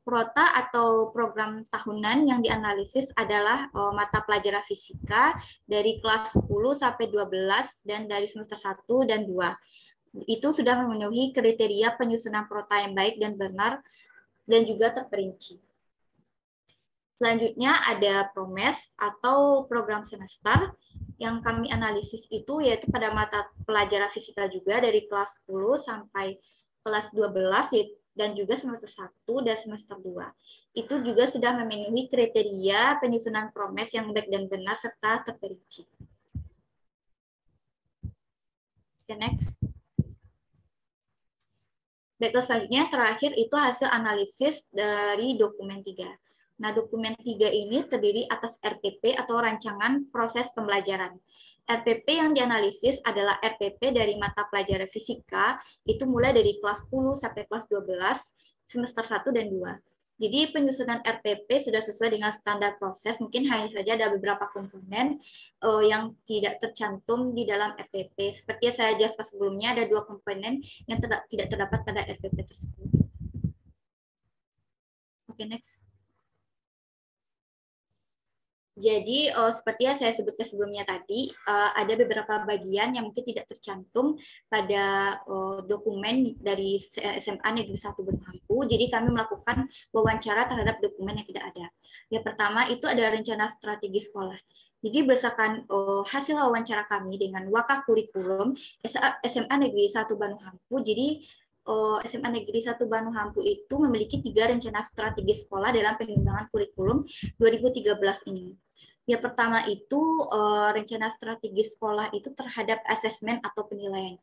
Prota atau program tahunan yang dianalisis adalah mata pelajaran fisika dari kelas 10 sampai 12 dan dari semester 1 dan 2. Itu sudah memenuhi kriteria penyusunan prota yang baik dan benar dan juga terperinci. Selanjutnya ada PROMES atau program semester yang kami analisis itu yaitu pada mata pelajaran fisika juga dari kelas 10 sampai kelas 12 dan juga semester 1 dan semester 2. Itu juga sudah memenuhi kriteria penyusunan PROMES yang baik dan benar serta terperinci. Okay, next. Baik, selanjutnya terakhir itu hasil analisis dari dokumen 3. Nah, dokumen 3 ini terdiri atas RPP atau rancangan proses pembelajaran. RPP yang dianalisis adalah RPP dari mata pelajaran fisika, itu mulai dari kelas 10 sampai kelas 12, semester 1 dan 2. Jadi penyusunan RPP sudah sesuai dengan standar proses, mungkin hanya saja ada beberapa komponen yang tidak tercantum di dalam RPP. Seperti yang saya jelaskan sebelumnya, ada 2 komponen yang tidak terdapat pada RPP tersebut. Oke, next. Jadi seperti yang saya sebutkan sebelumnya tadi, ada beberapa bagian yang mungkin tidak tercantum pada dokumen dari SMA Negeri 1 Benhampu. Jadi kami melakukan wawancara terhadap dokumen yang tidak ada. Yang pertama itu ada rencana strategi sekolah. Jadi berdasarkan hasil wawancara kami dengan waka kurikulum SMA Negeri 1 Bandung Hampu, jadi SMA Negeri 1 Bandung Hampu itu memiliki 3 rencana strategi sekolah dalam pengembangan kurikulum 2013 ini. Yang pertama itu rencana strategi sekolah itu terhadap asesmen atau penilaian.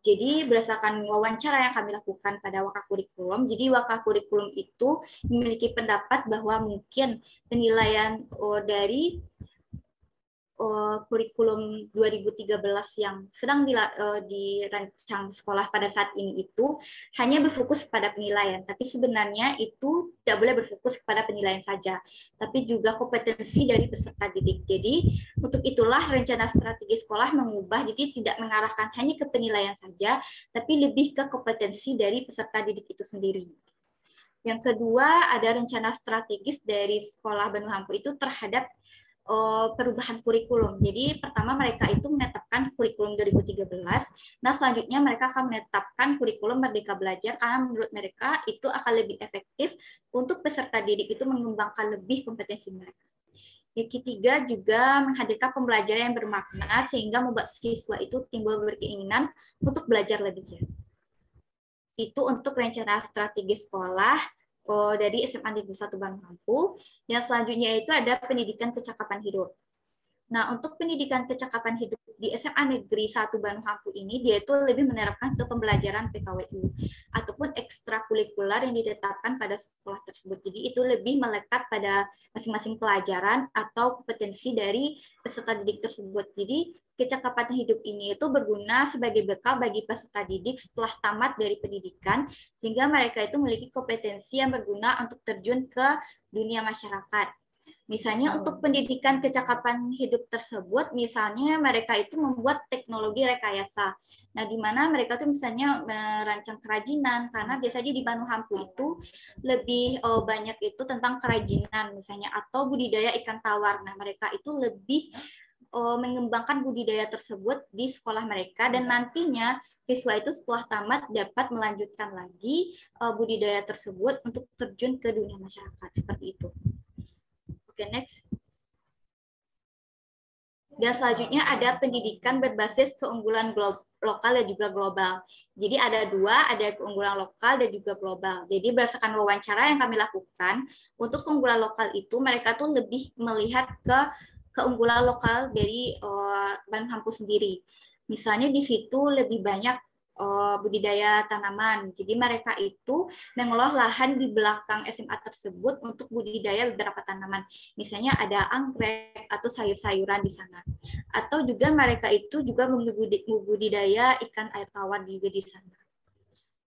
Jadi berdasarkan wawancara yang kami lakukan pada waka kurikulum, jadi waka kurikulum itu memiliki pendapat bahwa mungkin penilaian dari kurikulum 2013 yang sedang dirancang sekolah pada saat ini itu hanya berfokus pada penilaian, tapi sebenarnya itu tidak boleh berfokus kepada penilaian saja, tapi juga kompetensi dari peserta didik. Jadi untuk itulah rencana strategi sekolah mengubah, jadi tidak mengarahkan hanya ke penilaian saja, tapi lebih ke kompetensi dari peserta didik itu sendiri. Yang kedua ada rencana strategis dari sekolah Bandung Hampu itu terhadap perubahan kurikulum. Jadi pertama mereka itu menetapkan kurikulum 2013. Nah, selanjutnya mereka akan menetapkan kurikulum Merdeka Belajar karena menurut mereka itu akan lebih efektif untuk peserta didik itu mengembangkan lebih kompetensi mereka. Yang ketiga juga menghadirkan pembelajaran yang bermakna sehingga membuat siswa itu timbul berkeinginan untuk belajar lebih giat. Itu untuk rencana strategi sekolah dari SMA Negeri 1 Bandung Hampu. Yang selanjutnya itu ada pendidikan kecakapan hidup. Nah, untuk pendidikan kecakapan hidup di SMA Negeri 1 Bandung Hampu ini, dia itu lebih menerapkan ke pembelajaran PKWU ataupun ekstrakurikuler yang ditetapkan pada sekolah tersebut. Jadi itu lebih melekat pada masing-masing pelajaran atau kompetensi dari peserta didik tersebut. Jadi kecakapan hidup ini itu berguna sebagai bekal bagi peserta didik setelah tamat dari pendidikan, sehingga mereka itu memiliki kompetensi yang berguna untuk terjun ke dunia masyarakat. Misalnya untuk pendidikan kecakapan hidup tersebut, misalnya mereka itu membuat teknologi rekayasa. Nah, di mana mereka tuh misalnya merancang kerajinan, karena biasanya di Bandung Hampu itu lebih banyak itu tentang kerajinan misalnya, atau budidaya ikan tawar. Nah, mereka itu lebih mengembangkan budidaya tersebut di sekolah mereka, dan nantinya siswa itu setelah tamat dapat melanjutkan lagi budidaya tersebut untuk terjun ke dunia masyarakat, seperti itu. Oke, next. Dan selanjutnya ada pendidikan berbasis keunggulan lokal dan juga global. Jadi ada dua, ada keunggulan lokal dan juga global. Jadi berdasarkan wawancara yang kami lakukan, untuk keunggulan lokal itu mereka tuh lebih melihat ke keunggulan lokal dari Bandung Hampu sendiri. Misalnya di situ lebih banyak budidaya tanaman. Jadi mereka itu mengolah lahan di belakang SMA tersebut untuk budidaya beberapa tanaman. Misalnya ada anggrek atau sayur-sayuran di sana. Atau juga mereka itu juga membudidaya ikan air tawar juga di sana.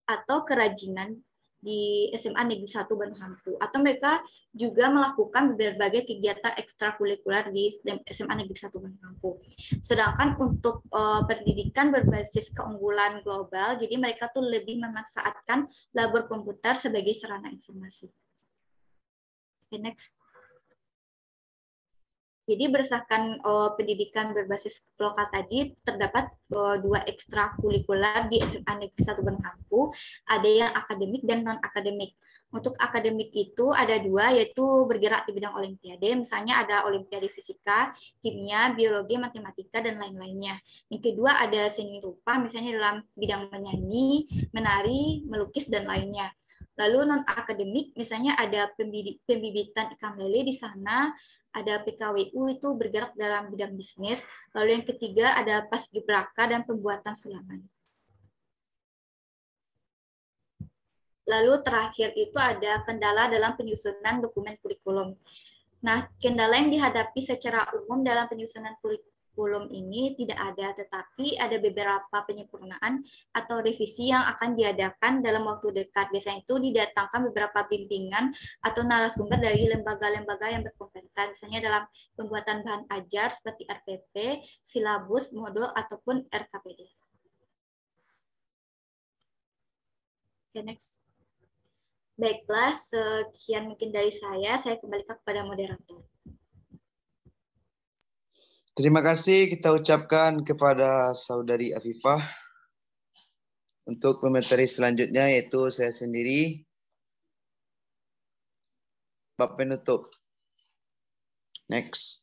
Atau kerajinan di SMA Negeri 1 Bandung Hampu. Atau mereka juga melakukan berbagai kegiatan ekstrakurikuler di SMA Negeri 1 Bandung Hampu. Sedangkan untuk pendidikan berbasis keunggulan global, jadi mereka tuh lebih memanfaatkan labor komputer sebagai sarana informasi. Okay, next. Jadi berdasarkan pendidikan berbasis lokal tadi, terdapat dua ekstrakurikuler di SMA Negeri 1 Bandung Hampu, ada yang akademik dan non-akademik. Untuk akademik itu ada dua, yaitu bergerak di bidang olimpiade, misalnya ada olimpiade fisika, kimia, biologi, matematika, dan lain-lainnya. Yang kedua ada seni rupa, misalnya dalam bidang menyanyi, menari, melukis, dan lainnya. Lalu non-akademik, misalnya ada pembibitan ikan lele di sana, ada PKWU itu bergerak dalam bidang bisnis, lalu yang ketiga ada paskibraka dan pembuatan sulaman. Lalu terakhir itu ada kendala dalam penyusunan dokumen kurikulum. Nah, kendala yang dihadapi secara umum dalam penyusunan kurikulum ini tidak ada, tetapi ada beberapa penyempurnaan atau revisi yang akan diadakan dalam waktu dekat. Biasanya itu didatangkan beberapa bimbingan atau narasumber dari lembaga-lembaga yang berkompeten, misalnya dalam pembuatan bahan ajar seperti RPP, silabus, modul, ataupun RKPD. Okay, next. Baiklah, sekian mungkin dari saya kembalikan kepada moderator. Terima kasih kita ucapkan kepada Saudari Afifah. Untuk pemateri selanjutnya yaitu saya sendiri. Bab penutup. Next.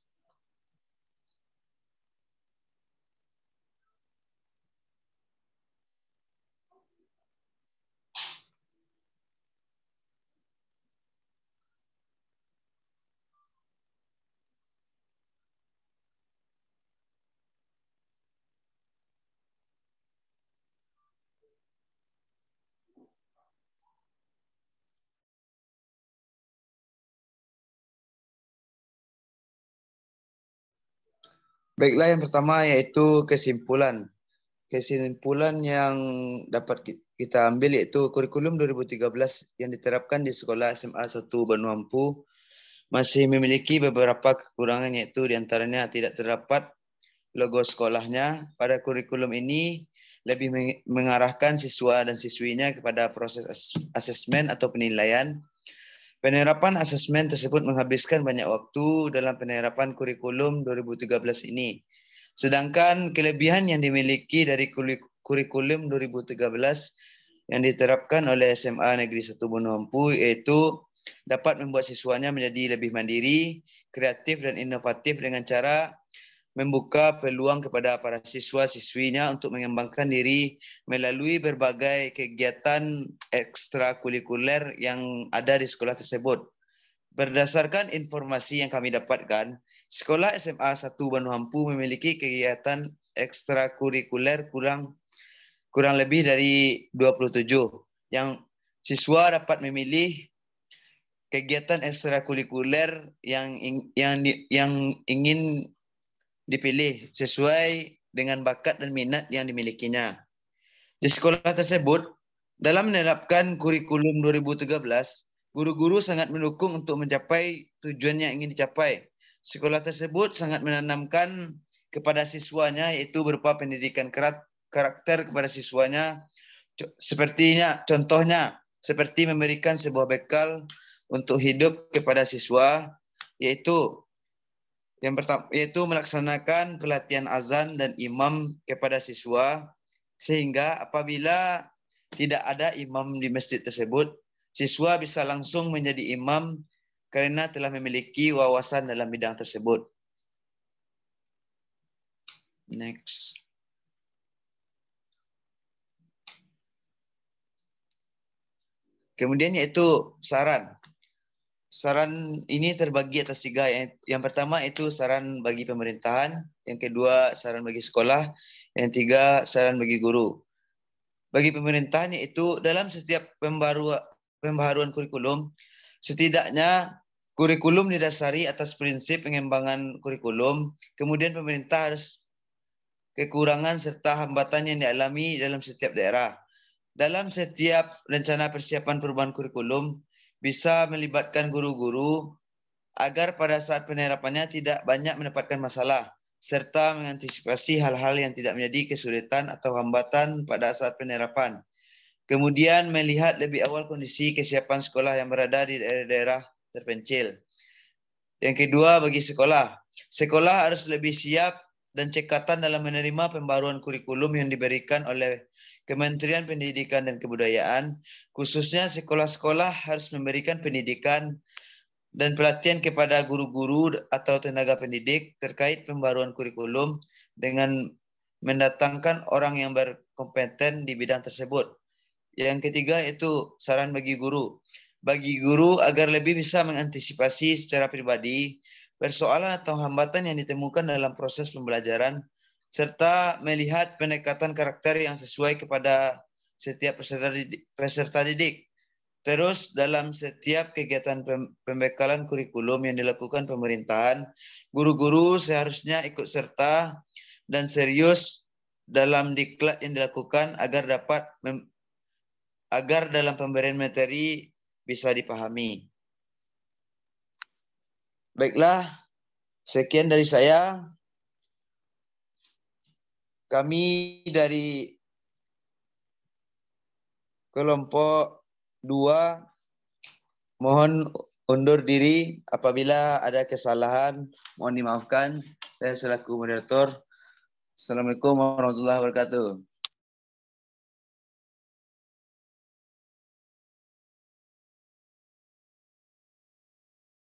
Baiklah, yang pertama yaitu kesimpulan. Kesimpulan yang dapat kita ambil yaitu kurikulum 2013 yang diterapkan di sekolah SMA 1 Bandung Hampu masih memiliki beberapa kekurangan, yaitu diantaranya tidak terdapat logo sekolahnya. Pada kurikulum ini lebih mengarahkan siswa dan siswinya kepada proses asesmen atau penilaian. Penerapan asesmen tersebut menghabiskan banyak waktu dalam penerapan kurikulum 2013 ini. Sedangkan kelebihan yang dimiliki dari kurikulum 2013 yang diterapkan oleh SMA Negeri 1 Bandung Hampu yaitu dapat membuat siswanya menjadi lebih mandiri, kreatif, dan inovatif dengan cara membuka peluang kepada para siswa-siswinya untuk mengembangkan diri melalui berbagai kegiatan ekstrakurikuler yang ada di sekolah tersebut. Berdasarkan informasi yang kami dapatkan, sekolah SMA 1 Bandung Hampu memiliki kegiatan ekstrakurikuler kurang lebih dari 27 yang siswa dapat memilih kegiatan ekstrakurikuler yang ingin dipilih sesuai dengan bakat dan minat yang dimilikinya. Di sekolah tersebut, dalam menerapkan kurikulum 2013, guru-guru sangat mendukung untuk mencapai tujuan yang ingin dicapai. Sekolah tersebut sangat menanamkan kepada siswanya, yaitu berupa pendidikan karakter kepada siswanya, contohnya seperti memberikan sebuah bekal untuk hidup kepada siswa, yaitu yang pertama, yaitu melaksanakan pelatihan azan dan imam kepada siswa, sehingga apabila tidak ada imam di masjid tersebut, siswa bisa langsung menjadi imam karena telah memiliki wawasan dalam bidang tersebut. Next. Kemudian yaitu saran. Saran ini terbagi atas 3. Yang pertama itu saran bagi pemerintahan, yang kedua saran bagi sekolah, yang 3 saran bagi guru. Bagi pemerintahan yaitu dalam setiap pembaharuan kurikulum, setidaknya kurikulum didasari atas prinsip pengembangan kurikulum, kemudian pemerintah harus kekurangan serta hambatan yang dialami dalam setiap daerah. Dalam setiap rencana persiapan perubahan kurikulum, bisa melibatkan guru-guru agar pada saat penerapannya tidak banyak mendapatkan masalah, serta mengantisipasi hal-hal yang tidak menjadi kesulitan atau hambatan pada saat penerapan. Kemudian melihat lebih awal kondisi kesiapan sekolah yang berada di daerah-daerah terpencil. Yang kedua bagi sekolah. Sekolah harus lebih siap dan cekatan dalam menerima pembaruan kurikulum yang diberikan oleh Kementerian Pendidikan dan Kebudayaan, khususnya sekolah-sekolah harus memberikan pendidikan dan pelatihan kepada guru-guru atau tenaga pendidik terkait pembaruan kurikulum dengan mendatangkan orang yang berkompeten di bidang tersebut. Yang ketiga itu saran bagi guru. Bagi guru agar lebih bisa mengantisipasi secara pribadi persoalan atau hambatan yang ditemukan dalam proses pembelajaran, serta melihat pendekatan karakter yang sesuai kepada setiap peserta didik. Terus dalam setiap kegiatan pembekalan kurikulum yang dilakukan pemerintahan, guru-guru seharusnya ikut serta dan serius dalam diklat yang dilakukan agar dalam pemberian materi bisa dipahami. Baiklah, sekian dari saya. Kami dari kelompok 2 mohon undur diri. Apabila ada kesalahan, mohon dimaafkan. Saya selaku moderator. Assalamualaikum warahmatullahi wabarakatuh.